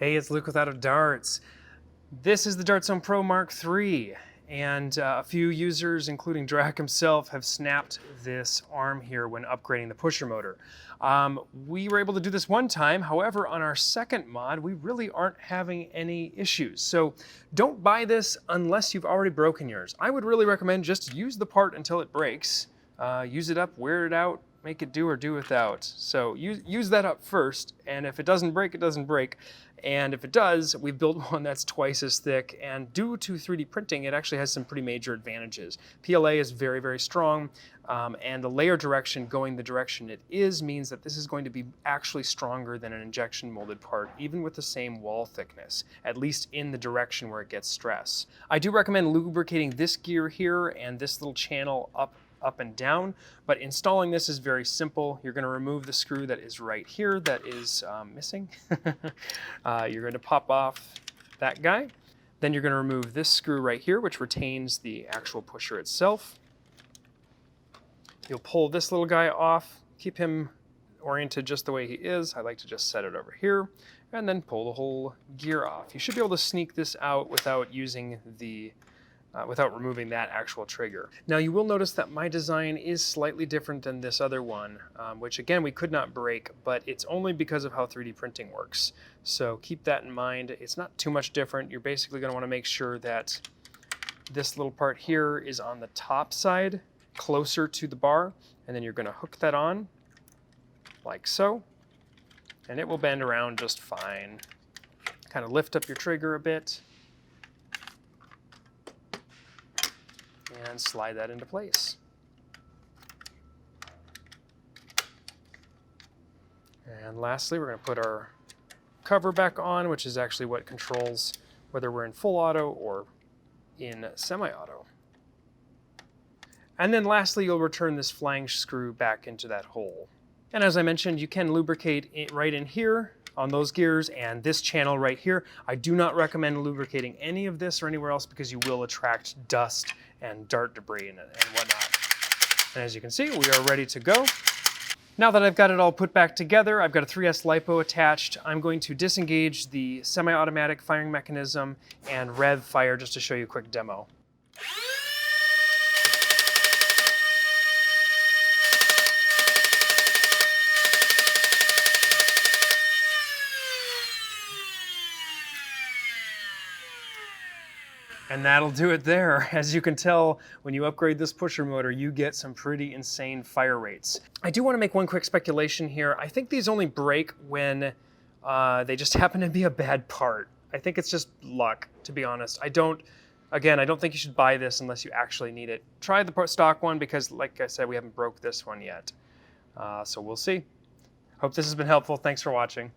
Hey, it's Luke without a darts. This is the Dart Zone Pro Mark III, and a few users, including Drac himself, have snapped this arm here when upgrading the pusher motor. We were able to do this one time, however, on our second mod, we really aren't having any issues. So don't buy this unless you've already broken yours. I would really recommend just use the part until it breaks. Use it up, wear it out, make it do or do without. So use that up first, and if it doesn't break, it doesn't break. And if it does, we've built one that's twice as thick, and due to 3D printing, it actually has some pretty major advantages. PLA is very, very strong, and the layer direction going the direction it is means that this is going to be actually stronger than an injection molded part, even with the same wall thickness, at least in the direction where it gets stress. I do recommend lubricating this gear here and this little channel up and down, but installing this is very simple. You're going to remove the screw that is right here that is missing. You're going to pop off that guy. Then you're going to remove this screw right here, which retains the actual pusher itself. You'll pull this little guy off, keep him oriented just the way he is. I like to just set it over here, and then pull the whole gear off. You should be able to sneak this out without using the without removing that actual trigger. Now you will notice that my design is slightly different than this other one, which again we could not break, but it's only because of how 3D printing works. So keep that in mind. It's not too much different. You're basically going to want to make sure that this little part here is on the top side, closer to the bar, and then you're going to hook that on like so, and it will bend around just fine. Kind of lift up your trigger a bit, and slide that into place. And lastly, we're going to put our cover back on, which is actually what controls whether we're in full auto or in semi-auto. And then lastly, you'll return this flange screw back into that hole. And as I mentioned, you can lubricate it right in here on those gears and this channel right here. I do not recommend lubricating any of this or anywhere else because you will attract dust and dart debris and whatnot. And as you can see, we are ready to go. Now that I've got it all put back together, I've got a 3S LiPo attached. I'm going to disengage the semi-automatic firing mechanism and rev fire just to show you a quick demo. And that'll do it there. As you can tell, when you upgrade this pusher motor, you get some pretty insane fire rates. I do want to make one quick speculation here. I think these only break when they just happen to be a bad part. I think it's just luck, to be honest. I don't think you should buy this unless you actually need it. Try the stock one because, like I said, we haven't broke this one yet. So we'll see. Hope this has been helpful. Thanks for watching.